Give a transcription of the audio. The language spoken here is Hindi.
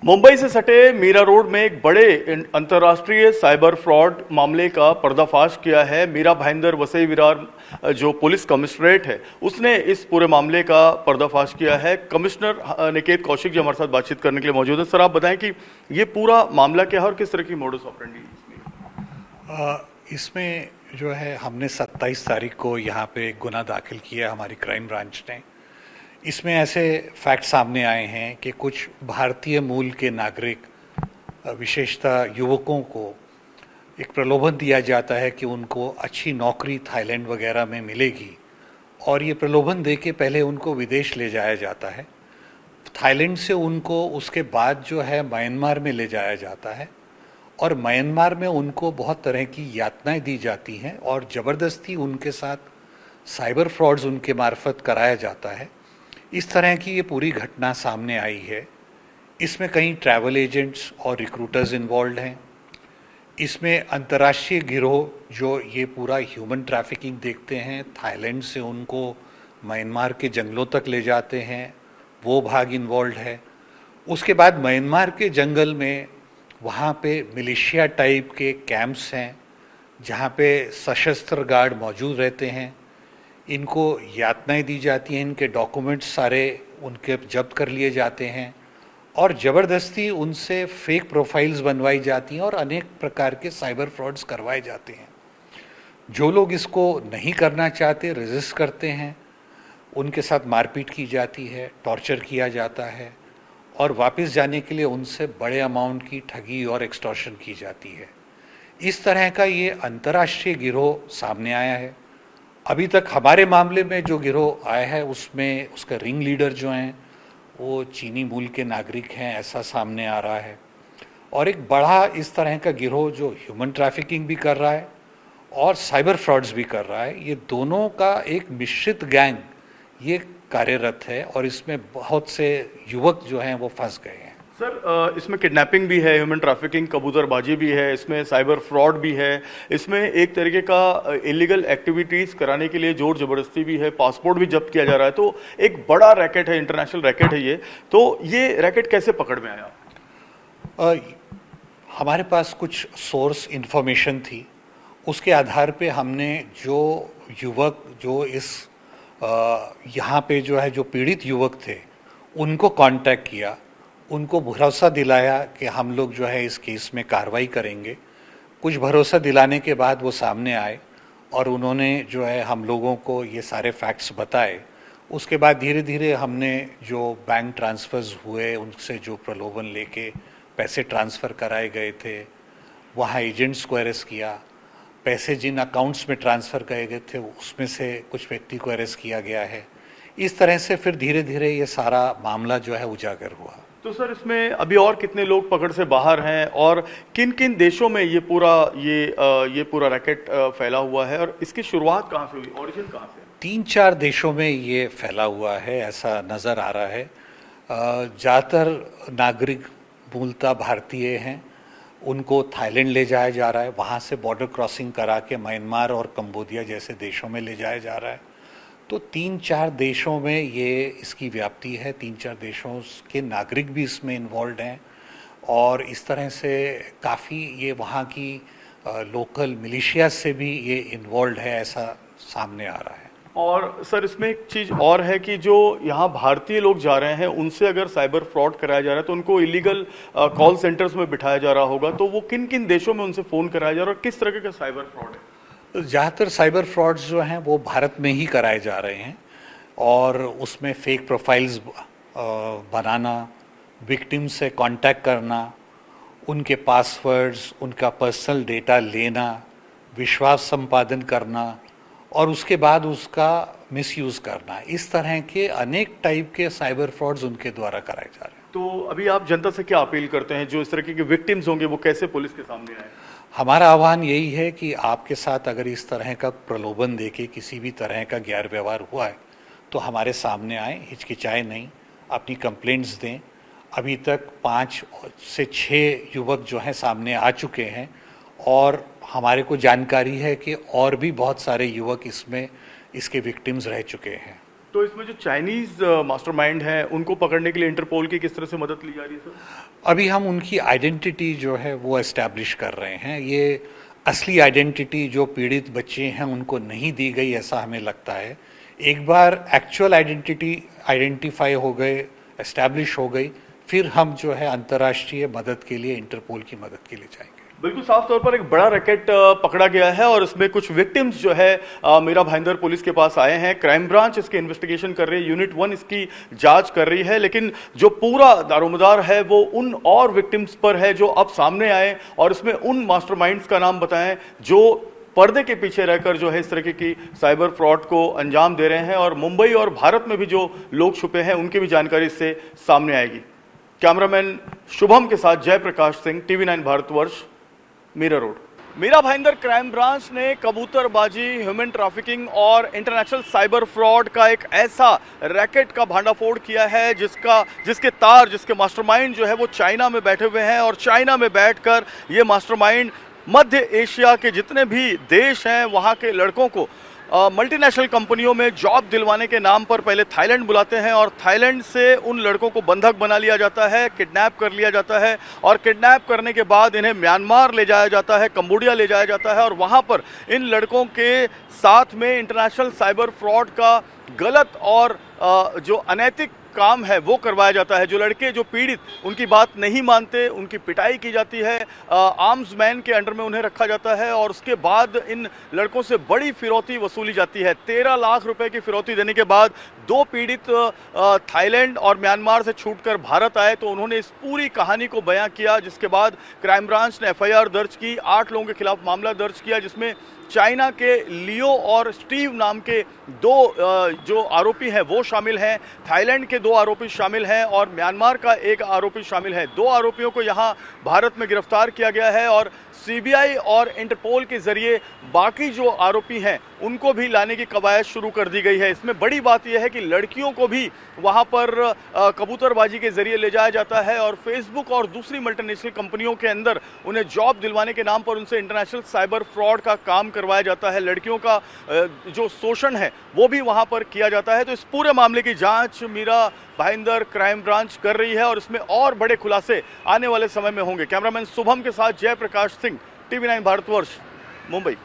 मुंबई से सटे मीरा रोड में एक बड़े अंतर्राष्ट्रीय साइबर फ्रॉड मामले का पर्दाफाश किया है। मीरा भाईंदर वसई विरार जो पुलिस कमिश्नरेट है उसने इस पूरे मामले का पर्दाफाश किया है। कमिश्नर निकेत कौशिक जी हमारे साथ बातचीत करने के लिए मौजूद है। सर, आप बताएं कि ये पूरा मामला क्या है और किस तरह की मोडस ऑपरेंडी इसमें जो है हमने 27 तारीख को यहाँ पे गुना दाखिल किया हमारी क्राइम ब्रांच ने। इसमें ऐसे फैक्ट सामने आए हैं कि कुछ भारतीय मूल के नागरिक विशेषतः युवकों को एक प्रलोभन दिया जाता है कि उनको अच्छी नौकरी थाईलैंड वगैरह में मिलेगी और ये प्रलोभन दे के पहले उनको विदेश ले जाया जाता है। थाईलैंड से उनको उसके बाद जो है म्यांमार में ले जाया जाता है और म्यांमार में उनको बहुत तरह की यातनाएं दी जाती हैं और ज़बरदस्ती उनके साथ साइबर फ्रॉड्स उनके मार्फत कराया जाता है। इस तरह की ये पूरी घटना सामने आई है। इसमें कई ट्रैवल एजेंट्स और रिक्रूटर्स इन्वॉल्व हैं। इसमें अंतर्राष्ट्रीय गिरोह जो ये पूरा ह्यूमन ट्रैफिकिंग देखते हैं, थाईलैंड से उनको म्यांमार के जंगलों तक ले जाते हैं, वो भाग इन्वॉल्व है। उसके बाद म्यांमार के जंगल में वहाँ पे मिलिशिया टाइप के कैंप्स हैं जहाँ पे सशस्त्र गार्ड मौजूद रहते हैं। इनको यातनाएं दी जाती हैं, इनके डॉक्यूमेंट्स सारे उनके जब्त कर लिए जाते हैं और ज़बरदस्ती उनसे फेक प्रोफाइल्स बनवाई जाती हैं और अनेक प्रकार के साइबर फ्रॉड्स करवाए जाते हैं। जो लोग इसको नहीं करना चाहते, रेजिस्ट करते हैं, उनके साथ मारपीट की जाती है, टॉर्चर किया जाता है और वापस जाने के लिए उनसे बड़े अमाउंट की ठगी और एक्सटॉर्शन की जाती है। इस तरह का ये अंतर्राष्ट्रीय गिरोह सामने आया है। अभी तक हमारे मामले में जो गिरोह आया है उसमें उसका रिंग लीडर जो हैं वो चीनी मूल के नागरिक हैं, ऐसा सामने आ रहा है। और एक बड़ा इस तरह का गिरोह जो ह्यूमन ट्रैफिकिंग भी कर रहा है और साइबर फ्रॉड्स भी कर रहा है, ये दोनों का एक मिश्रित गैंग ये कार्यरत है और इसमें बहुत से युवक जो हैं वो फंस गए हैं। सर, इसमें किडनैपिंग भी है, ह्यूमन ट्रैफिकिंग, कबूतरबाजी भी है, इसमें साइबर फ्रॉड भी है, इसमें एक तरीके का इलीगल एक्टिविटीज कराने के लिए जोर जबरदस्ती भी है, पासपोर्ट भी जब्त किया जा रहा है। तो एक बड़ा रैकेट है, इंटरनेशनल रैकेट है ये। तो ये रैकेट कैसे पकड़ में आया? हमारे पास कुछ सोर्स इंफॉर्मेशन थी, उसके आधार पे हमने जो युवक जो इस यहाँ पे जो है जो पीड़ित युवक थे उनको कांटेक्ट किया, उनको भरोसा दिलाया कि हम लोग जो है इस केस में कार्रवाई करेंगे। कुछ भरोसा दिलाने के बाद वो सामने आए और उन्होंने जो है हम लोगों को ये सारे फैक्ट्स बताए। उसके बाद धीरे धीरे हमने जो बैंक ट्रांसफ़र्स हुए उनसे जो प्रलोभन लेके पैसे ट्रांसफ़र कराए गए थे, वहाँ एजेंट्स को अरेस्ट किया। पैसे जिन अकाउंट्स में ट्रांसफ़र किए गए थे उसमें से कुछ व्यक्ति को अरेस्ट किया गया है। इस तरह से फिर धीरे धीरे ये सारा मामला जो है उजागर हुआ। तो सर, इसमें अभी और कितने लोग पकड़ से बाहर हैं और किन किन देशों में ये पूरा रैकेट फैला हुआ है और इसकी शुरुआत कहाँ से हुई, ओरिजिन कहाँ से? 3-4 देशों में ये फैला हुआ है, ऐसा नज़र आ रहा है। ज़्यादातर नागरिक मूलतः भारतीय हैं, उनको थाईलैंड ले जाया जा रहा है, वहाँ से बॉर्डर क्रॉसिंग करा के म्यांमार और कंबोडिया जैसे देशों में ले जाया जा रहा है। तो 3-4 देशों में ये इसकी व्याप्ति है, 3-4 देशों के नागरिक भी इसमें इन्वॉल्व हैं और इस तरह से काफ़ी ये वहाँ की लोकल मिलिशिया से भी ये इन्वॉल्व है, ऐसा सामने आ रहा है। और सर, इसमें एक चीज़ और है कि जो यहाँ भारतीय लोग जा रहे हैं उनसे अगर साइबर फ्रॉड कराया जा रहा है तो उनको इलीगल कॉल सेंटर्स में बिठाया जा रहा होगा। तो वो किन किन देशों में उनसे फ़ोन कराया जा रहा है और किस तरह का साइबर फ्रॉड है? ज़्यादातर साइबर फ्रॉड्स जो हैं वो भारत में ही कराए जा रहे हैं और उसमें फेक प्रोफाइल्स बनाना, विक्टिम से कांटेक्ट करना, उनके पासवर्ड्स, उनका पर्सनल डेटा लेना, विश्वास संपादन करना और उसके बाद उसका मिसयूज़ करना। इस तरह के अनेक टाइप के साइबर फ्रॉड्स उनके द्वारा कराए जा रहे हैं। तो अभी आप जनता से क्या अपील करते हैं? जो इस तरह के विक्टिम्स होंगे वो कैसे पुलिस के सामने आए? हमारा आह्वान यही है कि आपके साथ अगर इस तरह का प्रलोभन देके किसी भी तरह का गैर व्यवहार हुआ है तो हमारे सामने आए, हिचकिचाए नहीं, अपनी कंप्लेंट्स दें। अभी तक 5 से 6 युवक जो हैं सामने आ चुके हैं और हमारे को जानकारी है कि और भी बहुत सारे युवक इसमें इसके विक्टिम्स रह चुके हैं। तो इसमें जो चाइनीज मास्टरमाइंड हैं उनको पकड़ने के लिए इंटरपोल की किस तरह से मदद ली जा रही है सर? अभी हम उनकी आइडेंटिटी जो है वो एस्टैब्लिश कर रहे हैं। ये असली आइडेंटिटी जो पीड़ित बच्चे हैं उनको नहीं दी गई ऐसा हमें लगता है। एक बार एक्चुअल आइडेंटिटी आइडेंटिफाई हो गए, एस्टैब्लिश हो गई, फिर हम जो है अंतर्राष्ट्रीय मदद के लिए, इंटरपोल की मदद के लिए जाएंगे। बिल्कुल साफ तौर पर एक बड़ा रैकेट पकड़ा गया है और इसमें कुछ विक्टिम्स जो है मीरा भाईंदर पुलिस के पास आए हैं। क्राइम ब्रांच इसकी इन्वेस्टिगेशन कर रही है, यूनिट 1 इसकी जांच कर रही है, लेकिन जो पूरा दारोमदार है वो उन और विक्टिम्स पर है जो अब सामने आए और इसमें उन मास्टरमाइंड्स का नाम बताएं जो पर्दे के पीछे रहकर जो है इस तरीके की साइबर फ्रॉड को अंजाम दे रहे हैं। और मुंबई और भारत में भी जो लोग छुपे हैं उनकी भी जानकारी इससे सामने आएगी। कैमरामैन शुभम के साथ Jayprakash Singh, TV9 Bharatvarsh, Mira Road. Mira Bhayandar crime branch ने कबूतरबाजी, ह्यूमन ट्रैफिकिंग और इंटरनेशनल साइबर फ्रॉड का एक ऐसा रैकेट का भांडाफोड़ किया है जिसके मास्टरमाइंड जो है वो चाइना में बैठे हुए हैं और चाइना में बैठकर ये मास्टरमाइंड मध्य एशिया के जितने भी देश हैं वहाँ के लड़कों को मल्टीनेशनल कंपनियों में जॉब दिलवाने के नाम पर पहले थाईलैंड बुलाते हैं और थाईलैंड से उन लड़कों को बंधक बना लिया जाता है, किडनैप कर लिया जाता है और किडनैप करने के बाद इन्हें म्यांमार ले जाया जाता है, कंबोडिया ले जाया जाता है और वहाँ पर इन लड़कों के साथ में इंटरनेशनल साइबर फ्रॉड का गलत और जो अनैतिक काम है वो करवाया जाता है। जो लड़के, जो पीड़ित उनकी बात नहीं मानते, उनकी पिटाई की जाती है, आर्म्स मैन के अंडर में उन्हें रखा जाता है और उसके बाद इन लड़कों से बड़ी फिरौती वसूली जाती है। 13 लाख रुपए की फिरौती देने के बाद दो पीड़ित थाईलैंड और म्यांमार से छूटकर भारत आए तो उन्होंने इस पूरी कहानी को बयां किया, जिसके बाद क्राइम ब्रांच ने FIR दर्ज की, 8 लोगों के खिलाफ मामला दर्ज किया, जिसमें चाइना के लियो और स्टीव नाम के दो जो आरोपी हैं वो शामिल हैं, थाईलैंड के 2 आरोपी शामिल हैं और म्यांमार का 1 आरोपी शामिल है। 2 आरोपियों को यहां भारत में गिरफ्तार किया गया है और CBI और इंटरपोल के जरिए बाकी जो आरोपी हैं उनको भी लाने की कवायद शुरू कर दी गई है। इसमें बड़ी बात यह है कि लड़कियों को भी वहां पर कबूतरबाजी के जरिए ले जाया जाता है और फेसबुक और दूसरी मल्टीनेशनल कंपनियों के अंदर उन्हें जॉब दिलवाने के नाम पर उनसे इंटरनेशनल साइबर फ्रॉड का काम करवाया जाता है। लड़कियों का जो शोषण है वो भी वहां पर किया जाता है। तो इस पूरे मामले की जांच मीरा भाईंदर क्राइम ब्रांच कर रही है और इसमें और बड़े खुलासे आने वाले समय में होंगे। कैमरामैन शुभम के साथ जयप्रकाश सिंह, TV9 भारतवर्ष, मुंबई।